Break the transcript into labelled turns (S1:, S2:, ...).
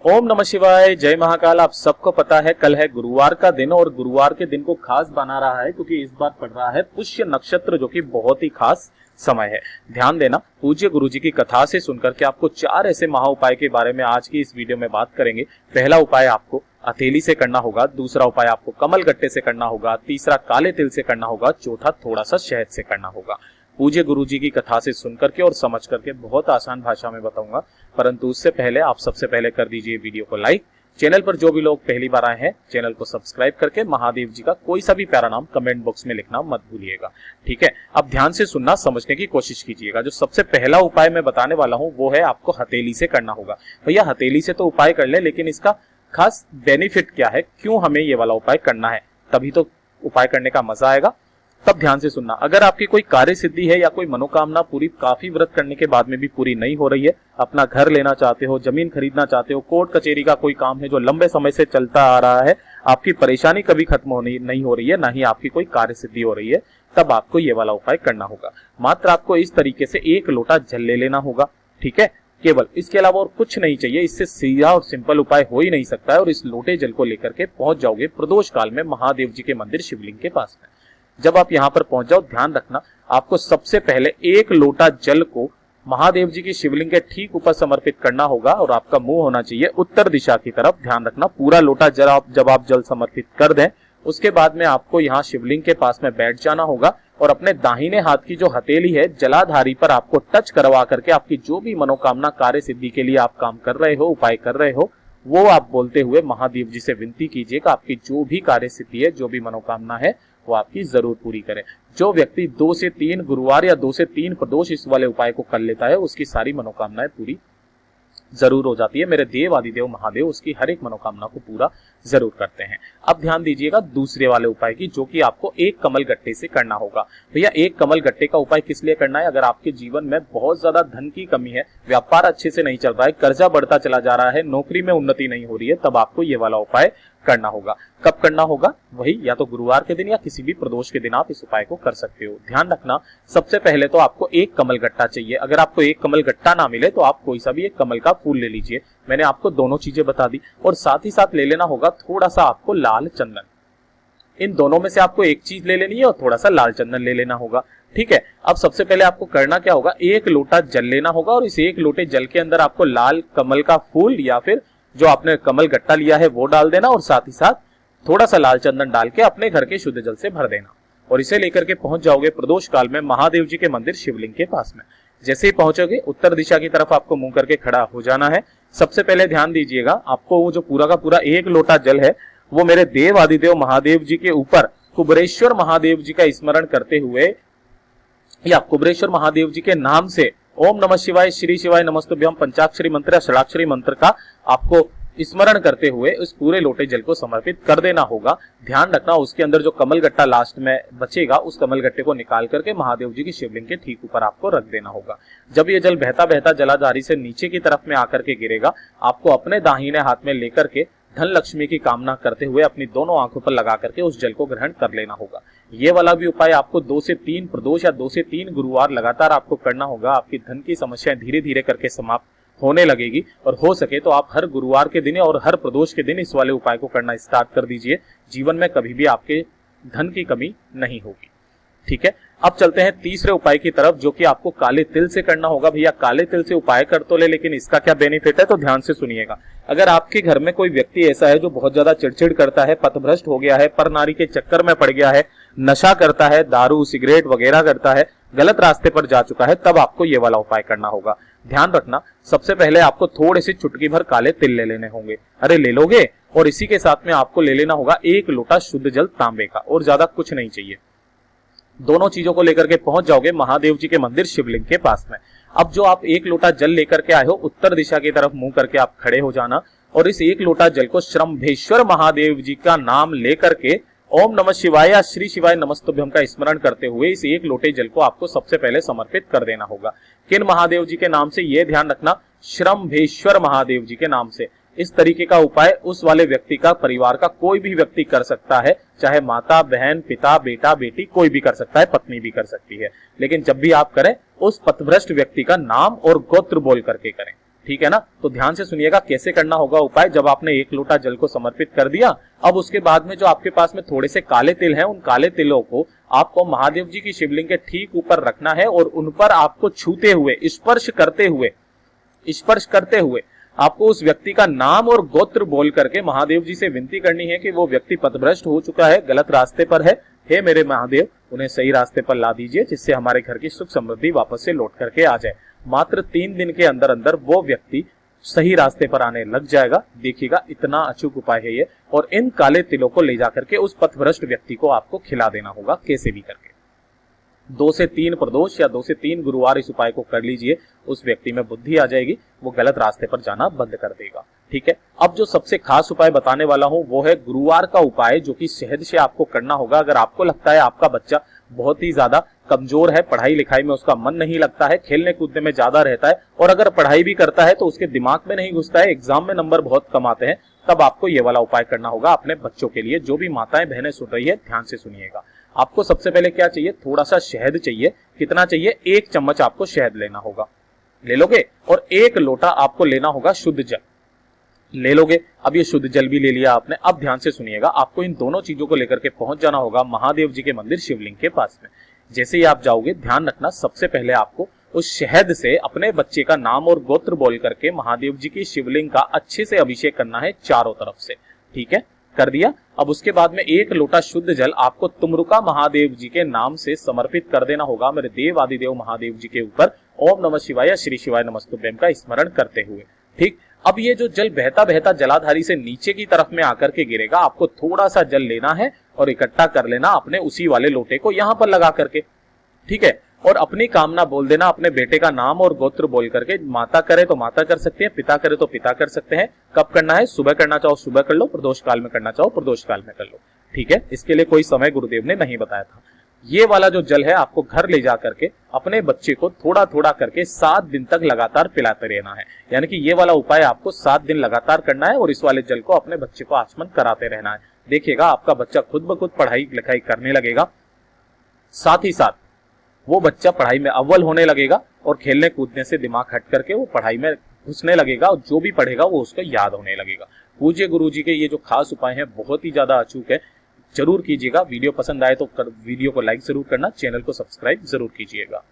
S1: ओम नमः शिवाय, जय महाकाल। आप सबको पता है कल है गुरुवार का दिन और गुरुवार के दिन को खास बना रहा है क्योंकि इस बार पड़ रहा है पुष्य नक्षत्र, जो कि बहुत ही खास समय है। ध्यान देना, पूज्य गुरुजी की कथा से सुनकर के आपको 4 ऐसे महा उपाय के बारे में आज की इस वीडियो में बात करेंगे। पहला उपाय आपको हथेली से करना होगा, दूसरा उपाय आपको कमल गट्टे से करना होगा, तीसरा काले तिल से करना होगा, चौथा थोड़ा सा शहद से करना होगा। पूज्य गुरुजी की कथा से सुनकर के और समझ करके बहुत आसान भाषा में बताऊंगा, परंतु उससे पहले आप सबसे पहले कर दीजिए वीडियो को लाइक। चैनल पर जो भी लोग पहली बार आए हैं चैनल को सब्सक्राइब करके महादेव जी का कोई सा भी प्यारा नाम कमेंट बॉक्स में लिखना मत भूलिएगा, ठीक है। अब ध्यान से सुनना, समझने की कोशिश कीजिएगा। जो सबसे पहला उपाय मैं बताने वाला हूं वो है आपको हथेली से करना होगा। भैया हथेली से तो उपाय कर ले, लेकिन इसका खास बेनिफिट क्या है, क्यों हमें ये वाला उपाय करना है, तभी तो उपाय करने का मजा आएगा। तब ध्यान से सुनना। अगर आपकी कोई कार्य सिद्धि है या कोई मनोकामना पूरी काफी व्रत करने के बाद में भी पूरी नहीं हो रही है, अपना घर लेना चाहते हो, जमीन खरीदना चाहते हो, कोर्ट कचेरी का कोई काम है जो लंबे समय से चलता आ रहा है, आपकी परेशानी कभी खत्म नहीं हो रही है, ना ही आपकी कोई कार्य सिद्धि हो रही है, तब आपको ये वाला उपाय करना होगा। मात्र आपको इस तरीके से 1 लोटा जल ले लेना होगा, ठीक है, केवल। इसके अलावा और कुछ नहीं चाहिए। इससे सीधा और सिंपल उपाय हो ही नहीं सकता है। और इस लोटे जल को लेकर के पहुंच जाओगे प्रदोष काल में महादेव जी के मंदिर शिवलिंग के पास में। जब आप यहां पर पहुंच जाओ, ध्यान रखना, आपको सबसे पहले 1 लोटा जल को महादेव जी की शिवलिंग के ठीक ऊपर समर्पित करना होगा और आपका मुंह होना चाहिए उत्तर दिशा की तरफ। ध्यान रखना, पूरा लोटा जब आप जल समर्पित कर दें, उसके बाद में आपको यहाँ शिवलिंग के पास में बैठ जाना होगा और अपने दाहिने हाथ की जो हथेली है जलाधारी पर आपको टच करवा करके आपकी जो भी मनोकामना कार्य सिद्धि के लिए आप काम कर रहे हो, उपाय कर रहे हो, वो आप बोलते हुए महादेव जी से विनती कीजिएगा आपकी जो भी कार्य सिद्धि है, जो भी मनोकामना है, वो आपकी जरूर पूरी करें। जो व्यक्ति 2 से 3 गुरुवार या 2 से 3 प्रदोष इस वाले उपाय को कर लेता है, उसकी सारी मनोकामनाएं पूरी जरूर हो जाती है। मेरे देव आदिदेव महादेव उसकी हर एक मनोकामना को पूरा जरूर करते हैं। अब ध्यान दीजिएगा दूसरे वाले उपाय की, जो कि आपको 1 कमल गट्टे से करना होगा। भैया 1 कमल गट्टे का उपाय किस लिए करना है? अगर आपके जीवन में बहुत ज्यादा धन की कमी है, व्यापार अच्छे से नहीं चल रहा है, कर्जा बढ़ता चला जा रहा है, नौकरी में उन्नति नहीं हो रही है, तब आपको ये वाला उपाय करना होगा। कब करना होगा? वही या तो गुरुवार के दिन या किसी भी प्रदोष के दिन आप इस उपाय को कर सकते हो। ध्यान रखना, सबसे पहले तो आपको 1 कमल गट्टा चाहिए। अगर आपको 1 कमल गट्टा ना मिले तो आप कोई सा भी 1 कमल का फूल ले लीजिए। मैंने आपको दोनों चीजें बता दी। और साथ ही साथ ले लेना होगा थोड़ा सा आपको लाल चंदन। इन दोनों में से आपको एक चीज ले लेनी है और थोड़ा सा लाल चंदन ले लेना होगा, ठीक है। अब सबसे पहले आपको करना क्या होगा, 1 लोटा जल लेना होगा और इस 1 लोटे जल के अंदर आपको लाल कमल का फूल या फिर जो आपने कमल गट्टा लिया है वो डाल देना और साथ ही साथ थोड़ा सा लाल चंदन डाल के अपने घर के शुद्ध जल से भर देना और इसे लेकर के पहुंच जाओगे प्रदोष काल में महादेव जी के मंदिर शिवलिंग के पास में। जैसे ही पहुंचोगे उत्तर दिशा की तरफ आपको मुंह करके खड़ा हो जाना है। सबसे पहले ध्यान दीजिएगा, आपको वो जो पूरा का पूरा 1 लोटा जल है वो मेरे देव आदिदेव महादेव जी के ऊपर कुबरेश्वर महादेव जी का स्मरण करते हुए या कुबरेश्वर महादेव जी के नाम से ओम नमः शिवाय, श्री शिवाय नमस्तुभ्यम पंचाक्षरी मंत्र या षडाक्षरी मंत्र का आपको स्मरण करते हुए उस पूरे लोटे जल को समर्पित कर देना होगा। ध्यान रखना, उसके अंदर जो कमल गट्टा लास्ट में बचेगा उस कमल गट्टे को निकाल करके महादेव जी की शिवलिंग के ठीक ऊपर आपको रख देना होगा। जब ये जल बहता बहता जलाधारी से नीचे की तरफ में आकर के गिरेगा, आपको अपने दाहिने हाथ में लेकर के धन लक्ष्मी की कामना करते हुए अपनी दोनों आंखों पर लगा करके उस जल को ग्रहण कर लेना होगा। ये वाला भी उपाय आपको 2 से 3 प्रदोष या 2 से 3 गुरुवार लगातार आपको करना होगा। आपकी धन की समस्याएं धीरे धीरे करके समाप्त होने लगेगी और हो सके तो आप हर गुरुवार के दिन और हर प्रदोष के दिन इस वाले उपाय को करना स्टार्ट कर दीजिए। जीवन में कभी भी आपके धन की कमी नहीं होगी, ठीक है। अब चलते हैं तीसरे उपाय की तरफ, जो कि आपको काले तिल से करना होगा। भैया काले तिल से उपाय कर तो ले, लेकिन इसका क्या बेनिफिट है, तो ध्यान से सुनिएगा। अगर आपके घर में कोई व्यक्ति ऐसा है जो बहुत ज्यादा चिड़चिड़ करता है, पथभ्रष्ट हो गया है, पर नारी के चक्कर में पड़ गया है, नशा करता है, दारू सिगरेट वगैरह करता है, गलत रास्ते पर जा चुका है, तब आपको ये वाला उपाय करना होगा। ध्यान रखना, सबसे पहले आपको थोड़े से चुटकी भर काले तिल ले लेने होंगे। अरे ले लोगे, और इसी के साथ में आपको ले लेना होगा 1 लोटा शुद्ध जल तांबे का, और ज्यादा कुछ नहीं चाहिए। दोनों चीजों को लेकर के पहुंच जाओगे महादेव जी के मंदिर शिवलिंग के पास में। अब जो आप 1 लोटा जल लेकर के आए हो, उत्तर दिशा की तरफ मुंह करके आप खड़े हो जाना और इस 1 लोटा जल को श्रम्भेश्वर महादेव जी का नाम लेकर के ओम नमः शिवाय या श्री शिवाय नमस्तुभ्यम का स्मरण करते हुए इस 1 लोटे जल को आपको सबसे पहले समर्पित कर देना होगा। किन महादेव जी के नाम से? ये ध्यान रखना, श्रम्भेश्वर महादेव जी के नाम से। इस तरीके का उपाय उस वाले व्यक्ति का, परिवार का कोई भी व्यक्ति कर सकता है, चाहे माता, बहन, पिता, बेटा, बेटी, कोई भी कर सकता है, पत्नी भी कर सकती है। लेकिन जब भी आप करें उस पथभ्रष्ट व्यक्ति का नाम और गोत्र बोल करके करें, ठीक है ना। तो ध्यान से सुनिएगा कैसे करना होगा उपाय। जब आपने 1 लोटा जल को समर्पित कर दिया, अब उसके बाद में जो आपके पास में थोड़े से काले तिल हैं, उन काले तिलों को आपको महादेव जी की शिवलिंग के ठीक ऊपर रखना है और उन पर आपको छूते हुए, स्पर्श करते हुए आपको उस व्यक्ति का नाम और गोत्र बोल करके महादेव जी से विनती करनी है कि वो व्यक्ति पथभ्रष्ट हो चुका है, गलत रास्ते पर है, हे मेरे महादेव उन्हें सही रास्ते पर ला दीजिए, जिससे हमारे घर की सुख समृद्धि वापस से लौट करके आ जाए। मात्र 3 दिन के अंदर अंदर वो व्यक्ति सही रास्ते पर आने लग जाएगा। देखिएगा इतना अचूक उपाय है ये। और इन काले तिलों को ले जाकर के उस पथभ्रष्ट व्यक्ति को आपको खिला देना होगा, कैसे भी करके। 2 से 3 प्रदोष या 2 से 3 गुरुवार इस उपाय को कर लीजिए, उस व्यक्ति में बुद्धि आ जाएगी, वो गलत रास्ते पर जाना बंद कर देगा। ठीक है। अब जो सबसे खास उपाय बताने वाला हूं वो है गुरुवार का उपाय, जो कि शहद से आपको करना होगा। अगर आपको लगता है आपका बच्चा बहुत ही ज्यादा कमजोर है, पढ़ाई लिखाई में उसका मन नहीं लगता है, खेलने कूदने में ज्यादा रहता है, और अगर पढ़ाई भी करता है तो उसके दिमाग में नहीं घुसता है, एग्जाम में नंबर बहुत कम आते हैं, तब आपको ये वाला उपाय करना होगा अपने बच्चों के लिए। जो भी माताएं बहनें सुन रही है ध्यान से सुनिएगा। आपको सबसे पहले क्या चाहिए, थोड़ा सा शहद चाहिए। कितना चाहिए, 1 चम्मच आपको शहद लेना होगा, ले लोगे। और 1 लोटा आपको लेना होगा शुद्ध जल, ले लोगे। अब ये शुद्ध जल भी ले लिया आपने। अब ध्यान से सुनिएगा, आपको इन दोनों चीजों को लेकर के पहुंच जाना होगा महादेव जी के मंदिर शिवलिंग के पास में। जैसे ही आप जाओगे, ध्यान रखना सबसे पहले आपको उस शहद से अपने बच्चे का नाम और गोत्र बोल करके महादेव जी की शिवलिंग का अच्छे से अभिषेक करना है चारों तरफ से। ठीक है, कर दिया। अब उसके बाद में 1 लोटा शुद्ध जल आपको तुमरुका महादेव जी के नाम से समर्पित कर देना होगा, मेरे देव आदिदेव महादेव जी के ऊपर। ओम नमः शिवाय, श्री शिवाय नमस्तुभ्यं का स्मरण करते हुए। ठीक। अब ये जो जल बहता बहता जलाधारी से नीचे की तरफ में आकर के गिरेगा, आपको थोड़ा सा जल लेना है और इकट्ठा कर लेना अपने उसी वाले लोटे को यहां पर लगा करके। ठीक है। और अपनी कामना बोल देना, अपने बेटे का नाम और गोत्र बोल करके। माता करे तो माता कर सकते हैं, पिता करे तो पिता कर सकते हैं। कब करना है, सुबह करना चाहो सुबह कर लो, प्रदोष काल में करना चाहो प्रदोष काल में कर लो। ठीक है। इसके लिए कोई समय गुरुदेव ने नहीं बताया था। ये वाला जो जल है आपको घर ले जा करके अपने बच्चे को थोड़ा थोड़ा करके 7 दिन तक लगातार पिलाते रहना है। यानी कि ये वाला उपाय आपको 7 दिन लगातार करना है और इस वाले जल को अपने बच्चे को आचमन कराते रहना है। देखिएगा आपका बच्चा खुद ब खुद पढ़ाई लिखाई करने लगेगा, साथ ही साथ वो बच्चा पढ़ाई में अव्वल होने लगेगा और खेलने कूदने से दिमाग हट करके वो पढ़ाई में घुसने लगेगा और जो भी पढ़ेगा वो उसको याद होने लगेगा। पूज्य गुरु जी के ये जो खास उपाय हैं बहुत ही ज्यादा अचूक है, जरूर कीजिएगा। वीडियो पसंद आए तो वीडियो को लाइक जरूर करना, चैनल को सब्सक्राइब जरूर कीजिएगा।